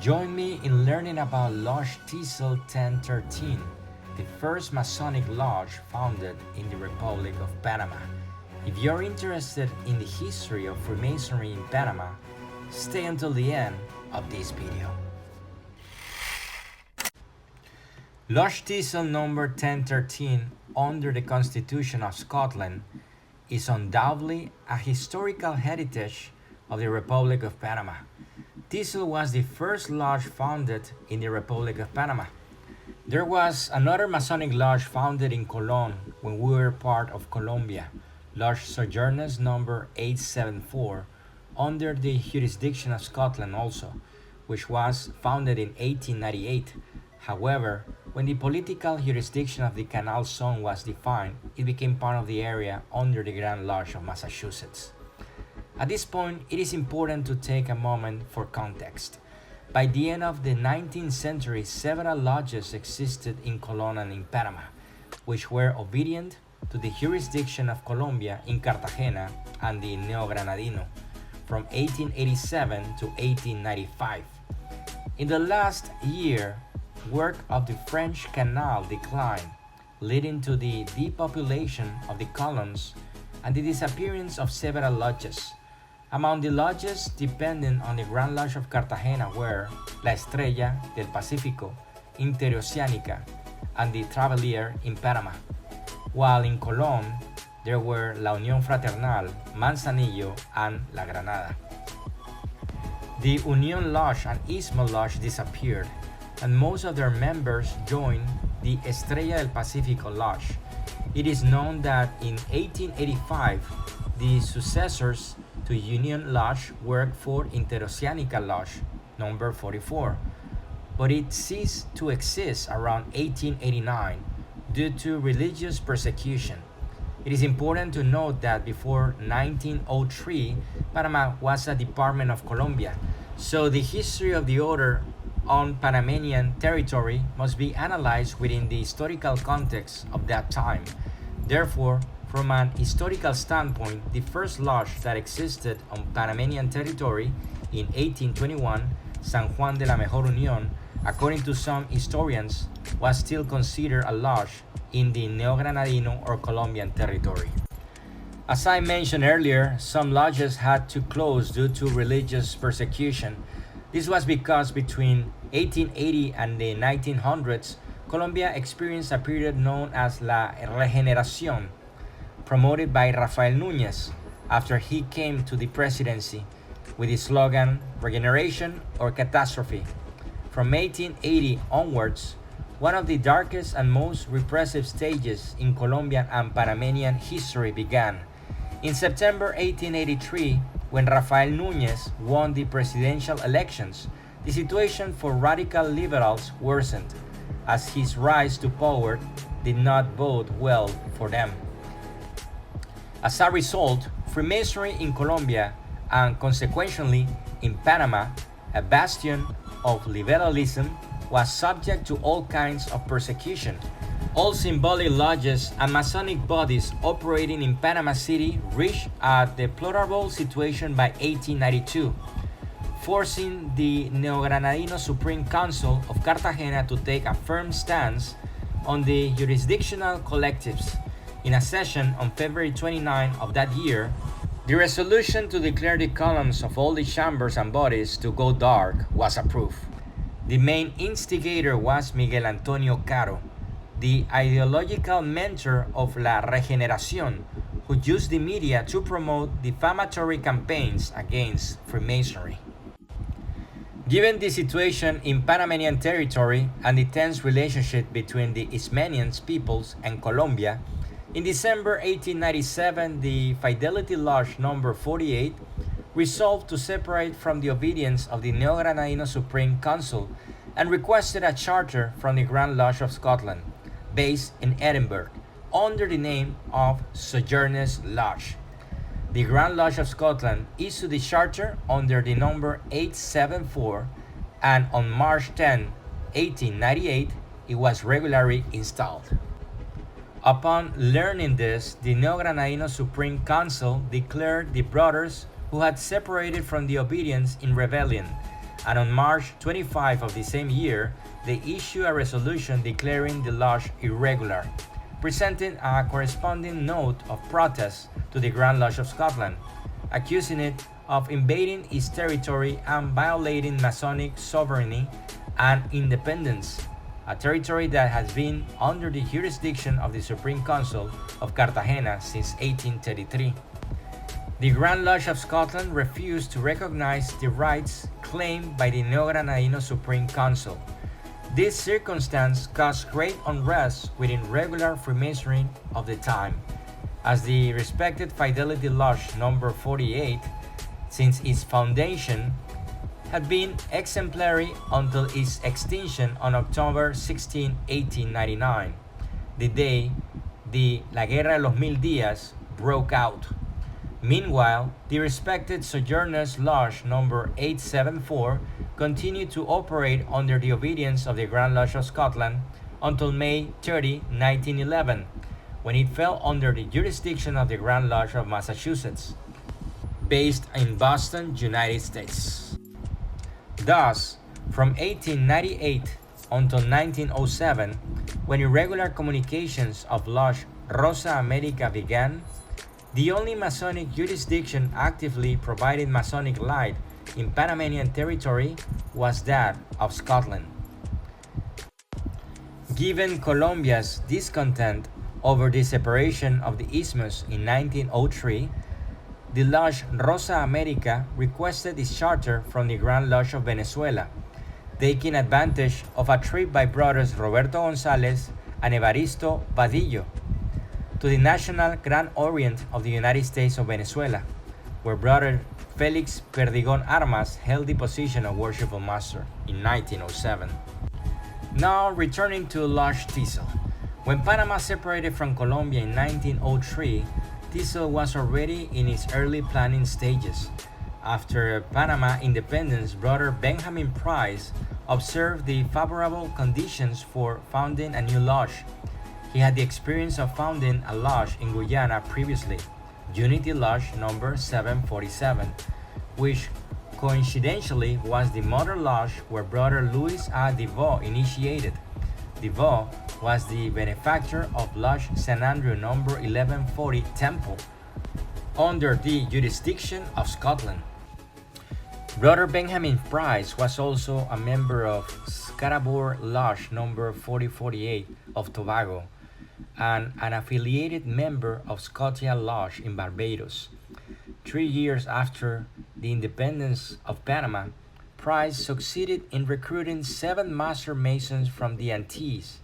Join me in learning about Lodge Thistle 1013, the first Masonic lodge founded in the Republic of Panama. If you're interested in the history of Freemasonry in Panama, stay until the end of this video. Lodge Thistle number 1013 under the Constitution of Scotland is undoubtedly a historical heritage of the Republic of Panama. Thistle was the first lodge founded in the Republic of Panama. There was another Masonic lodge founded in Colón when we were part of Colombia, Lodge Sojourners number 874, under the jurisdiction of Scotland also, which was founded in 1898. However, when the political jurisdiction of the Canal Zone was defined, it became part of the area under the Grand Lodge of Massachusetts. At this point, it is important to take a moment for context. By the end of the 19th century, several lodges existed in Colón and in Panama, which were obedient to the jurisdiction of Colombia in Cartagena and the Neo-Granadino from 1887 to 1895. In the last year, work of the French Canal declined, leading to the depopulation of the colons and the disappearance of several lodges. Among the lodges dependent on the Grand Lodge of Cartagena were La Estrella del Pacífico, Interoceánica, and the Travelier in Panama, while in Colón there were La Unión Fraternal, Manzanillo, and La Granada. The Unión Lodge and Istmo Lodge disappeared, and most of their members joined the Estrella del Pacífico Lodge. It is known that in 1885, the successors to Union Lodge worked for Interoceánica Lodge, number 44, but it ceased to exist around 1889 due to religious persecution. It is important to note that before 1903, Panama was a department of Colombia, so the history of the order on Panamanian territory must be analyzed within the historical context of that time. Therefore, from an historical standpoint, the first lodge that existed on Panamanian territory in 1821, San Juan de la Mejor Unión, according to some historians, was still considered a lodge in the Neo-Granadino or Colombian territory. As I mentioned earlier, some lodges had to close due to religious persecution. This was because between 1880 and the 1900s, Colombia experienced a period known as La Regeneración, promoted by Rafael Núñez after he came to the presidency with the slogan Regeneration or Catastrophe. From 1880 onwards, one of the darkest and most repressive stages in Colombian and Panamanian history began. In September 1883, when Rafael Núñez won the presidential elections, the situation for radical liberals worsened, as his rise to power did not bode well for them. As a result, Freemasonry in Colombia and consequently in Panama, a bastion of liberalism, was subject to all kinds of persecution. All symbolic lodges and Masonic bodies operating in Panama City reached a deplorable situation by 1892, forcing the Neo-Granadino Supreme Council of Cartagena to take a firm stance on the jurisdictional collectives. In a session on February 29 of that year, the resolution to declare the columns of all the chambers and bodies to go dark was approved. The main instigator was Miguel Antonio Caro, the ideological mentor of La Regeneración, who used the media to promote defamatory campaigns against Freemasonry. Given the situation in Panamanian territory and the tense relationship between the Isthmian peoples and Colombia, in December 1897, the Fidelity Lodge No. 48 resolved to separate from the obedience of the Neo-Granadino Supreme Council and requested a charter from the Grand Lodge of Scotland, based in Edinburgh, under the name of Sojourners Lodge. The Grand Lodge of Scotland issued the charter under the number 874, and on March 10, 1898, it was regularly installed. Upon learning this, the Neo-Granadino Supreme Council declared the brothers who had separated from the obedience in rebellion and on March 25 of the same year, they issued a resolution declaring the lodge irregular, presenting a corresponding note of protest to the Grand Lodge of Scotland, accusing it of invading its territory and violating Masonic sovereignty and independence, a territory that has been under the jurisdiction of the Supreme Council of Cartagena since 1833. The Grand Lodge of Scotland refused to recognize the rights claimed by the Neo-Granadino Supreme Council. This circumstance caused great unrest within regular Freemasonry of the time, as the respected Fidelity Lodge No. 48, since its foundation, had been exemplary until its extinction on October 16, 1899, the day the La Guerra de los Mil Días broke out. Meanwhile, the respected Sojourners Lodge No. 874 continued to operate under the obedience of the Grand Lodge of Scotland until May 30, 1911, when it fell under the jurisdiction of the Grand Lodge of Massachusetts, based in Boston, United States. Thus, from 1898 until 1907, when irregular communications of Lodge Rosa America began, the only Masonic jurisdiction actively providing Masonic light in Panamanian territory was that of Scotland. Given Colombia's discontent over the separation of the isthmus in 1903, the Lodge Rosa America requested its charter from the Grand Lodge of Venezuela, taking advantage of a trip by brothers Roberto González and Evaristo Vadillo to the National Grand Orient of the United States of Venezuela, where brother Felix Perdigon Armas held the position of Worshipful Master in 1907. Now returning to Lodge Thistle. When Panama separated from Colombia in 1903, Thistle was already in its early planning stages. After Panama independence, brother Benjamin Price observed the favorable conditions for founding a new lodge. He had the experience of founding a lodge in Guyana previously, Unity Lodge No. 747, which coincidentally was the mother lodge where brother Louis A. DeVoe initiated. DeVoe was the benefactor of Lodge St. Andrew No. 1140 Temple, under the jurisdiction of Scotland. Brother Benjamin Price was also a member of Scarborough Lodge No. 4048 of Tobago, and an affiliated member of Scotia Lodge in Barbados. 3 years after the independence of Panama, Price succeeded in recruiting 7 Master Masons from the Antilles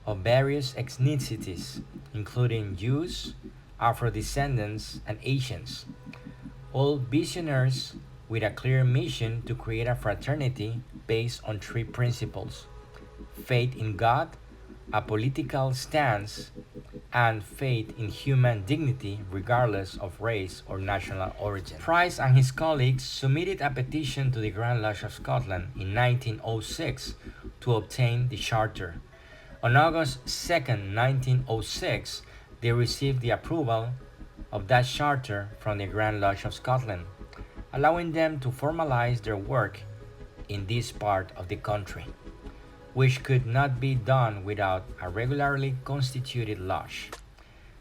of various ethnicities, including Jews, Afro-descendants, and Asians, all visionaries with a clear mission to create a fraternity based on 3 principles: faith in God, a political stance, and faith in human dignity regardless of race or national origin. Price and his colleagues submitted a petition to the Grand Lodge of Scotland in 1906 to obtain the charter. On August 2, 1906, they received the approval of that charter from the Grand Lodge of Scotland, allowing them to formalize their work in this part of the country, which could not be done without a regularly constituted lodge.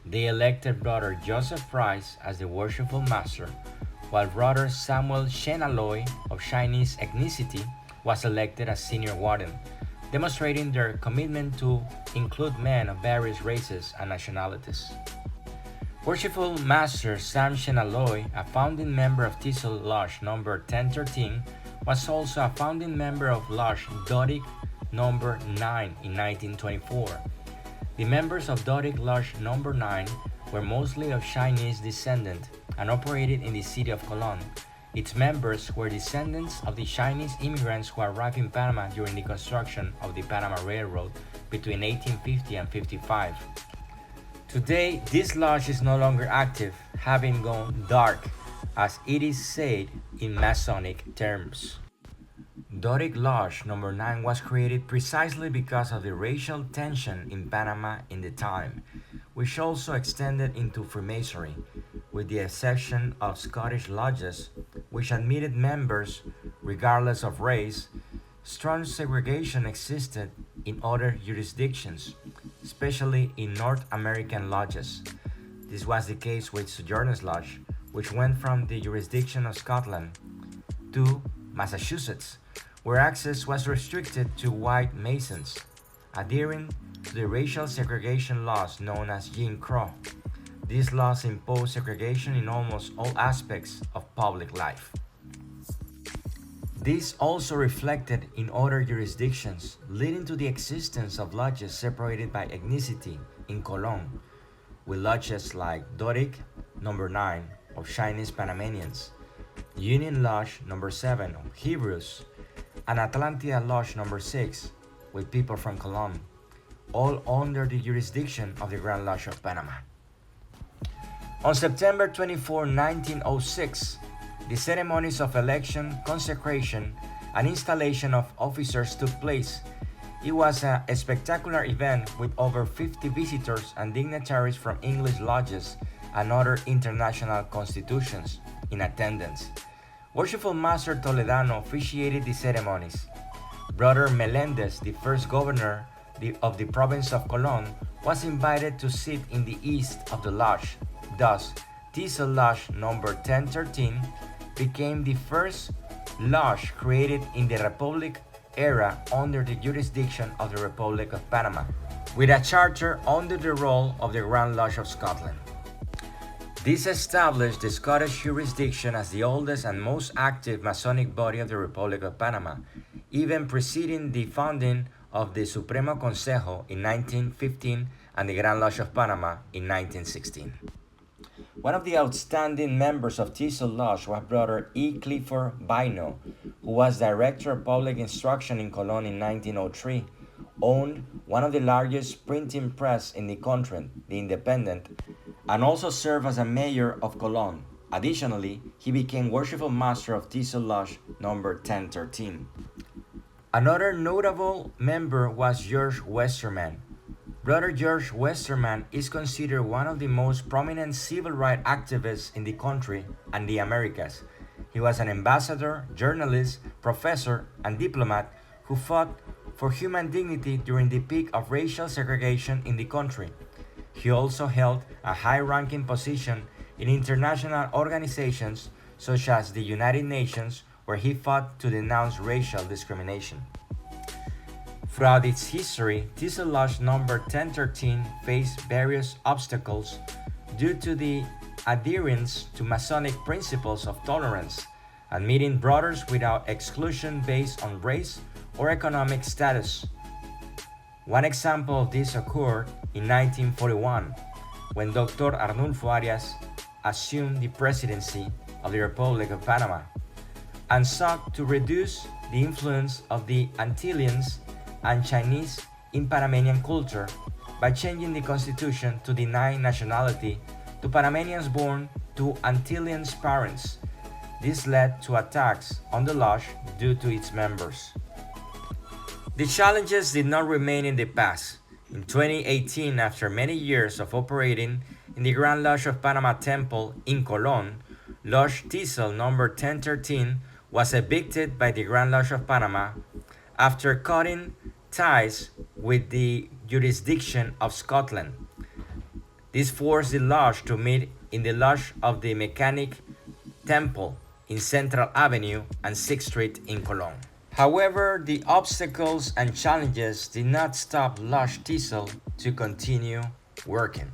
They elected brother Joseph Price as the Worshipful Master, while brother Samuel Shenaloy of Chinese ethnicity was elected as senior warden, demonstrating their commitment to include men of various races and nationalities. Worshipful Master Sam Shenaloy, a founding member of Thistle Lodge No. 1013, was also a founding member of Lodge Doric No. 9 in 1924. The members of Doric Lodge No. 9 were mostly of Chinese descent and operated in the city of Colón. Its members were descendants of the Chinese immigrants who arrived in Panama during the construction of the Panama Railroad between 1850 and 55. Today, this lodge is no longer active, having gone dark, as it is said in Masonic terms. Doric Lodge No. 9 was created precisely because of the racial tension in Panama in the time, which also extended into Freemasonry, with the exception of Scottish lodges which admitted members regardless of race. Strong segregation existed in other jurisdictions, especially in North American lodges. This was the case with Sojourners Lodge, which went from the jurisdiction of Scotland to Massachusetts, where access was restricted to white Masons, adhering to the racial segregation laws known as Jim Crow. These laws impose segregation in almost all aspects of public life. This also reflected in other jurisdictions, leading to the existence of lodges separated by ethnicity in Colon, with lodges like Doric No. 9 of Chinese Panamanians, Union Lodge No. 7 of Hebrews, and Atlantia Lodge No. 6 with people from Colon, all under the jurisdiction of the Grand Lodge of Panama. On September 24, 1906, the ceremonies of election, consecration, and installation of officers took place. It was a spectacular event with over 50 visitors and dignitaries from English lodges and other international constitutions in attendance. Worshipful Master Toledano officiated the ceremonies. Brother Melendez, the first governor of the province of Colon, was invited to sit in the east of the lodge. Thus, Thistle Lodge No. 1013 became the first lodge created in the Republic era under the jurisdiction of the Republic of Panama, with a charter under the role of the Grand Lodge of Scotland. This established the Scottish jurisdiction as the oldest and most active Masonic body of the Republic of Panama, even preceding the founding of the Supremo Consejo in 1915 and the Grand Lodge of Panama in 1916. One of the outstanding members of Thistle Lodge was Brother E. Clifford Bino, who was Director of Public Instruction in Colon in 1903, owned one of the largest printing press in the country, The Independent, and also served as a mayor of Colon. Additionally, he became Worshipful Master of Thistle Lodge No. 1013. Another notable member was George Westerman. Brother George Westerman is considered one of the most prominent civil rights activists in the country and the Americas. He was an ambassador, journalist, professor, and diplomat who fought for human dignity during the peak of racial segregation in the country. He also held a high-ranking position in international organizations such as the United Nations, where he fought to denounce racial discrimination. Throughout its history, Thistle Lodge No. 1013 faced various obstacles due to the adherence to Masonic principles of tolerance, admitting brothers without exclusion based on race or economic status. One example of this occurred in 1941, when Dr. Arnulfo Arias assumed the presidency of the Republic of Panama and sought to reduce the influence of the Antilleans and Chinese in Panamanian culture by changing the constitution to deny nationality to Panamanians born to Antillean parents. This led to attacks on the lodge due to its members. The challenges did not remain in the past. In 2018, after many years of operating in the Grand Lodge of Panama Temple in Colon, Lodge Thistle No. 1013 was evicted by the Grand Lodge of Panama after cutting ties with the jurisdiction of Scotland. This forced the lodge to meet in the Lodge of the Mechanic Temple in Central Avenue and 6th Street in Colon. However, the obstacles and challenges did not stop Lodge Thistle to continue working.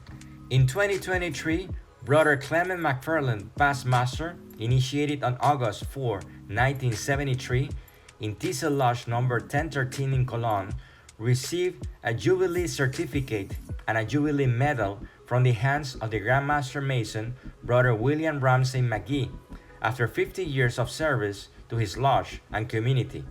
In 2023, Brother Clement McFarland, past master, initiated on August 4, 1973, in Thistle Lodge No. 1013 in Colon, received a Jubilee Certificate and a Jubilee Medal from the hands of the Grand Master Mason, Brother William Ramsey McGee, after 50 years of service to his lodge and community.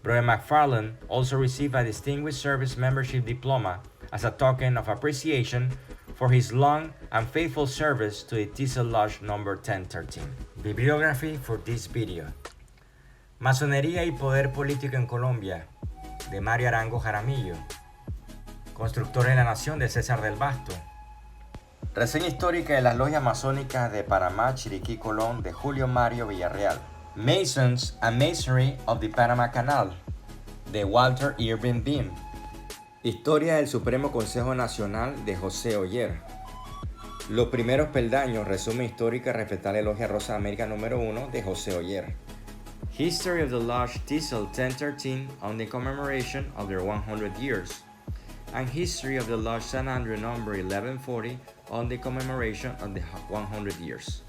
Brother McFarland also received a Distinguished Service Membership Diploma as a token of appreciation for his long and faithful service to the Thistle Lodge No. 1013. Bibliography for this video. Masonería y Poder Político en Colombia, de Mario Arango Jaramillo. Constructores de la Nación, de César del Basto. Reseña histórica de las logias masónicas de Panamá, Chiriquí, Colón, de Julio Mario Villarreal. Masons and Masonry of the Panama Canal, de Walter Irving Beam. Historia del Supremo Consejo Nacional de José Oller. Los primeros peldaños, resumen histórica respectar la Logia Rosa de América número 1 de José Oller. History of the Lodge Thistle 1013 on the commemoration of their 100 years. And History of the Lodge San Andrew number 1140 on the commemoration of the 100 years.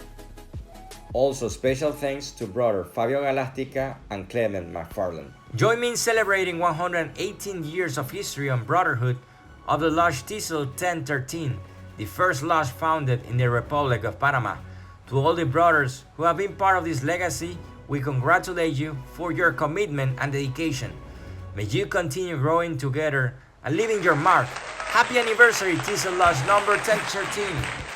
Also, special thanks to brother Fabio Galastica and Clement McFarland. Join me in celebrating 118 years of history and brotherhood of the Lodge Thistle 1013, the first lodge founded in the Republic of Panama. To all the brothers who have been part of this legacy, we congratulate you for your commitment and dedication. May you continue growing together and leaving your mark. Happy anniversary, Thistle Lodge number 1013.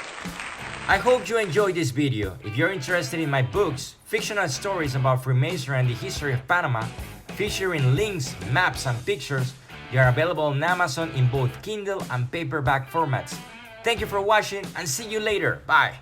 I hope you enjoyed this video. If you're interested in my books, fictional stories about Freemasonry and the history of Panama, featuring links, maps, and pictures, they are available on Amazon in both Kindle and paperback formats. Thank you for watching and see you later. Bye.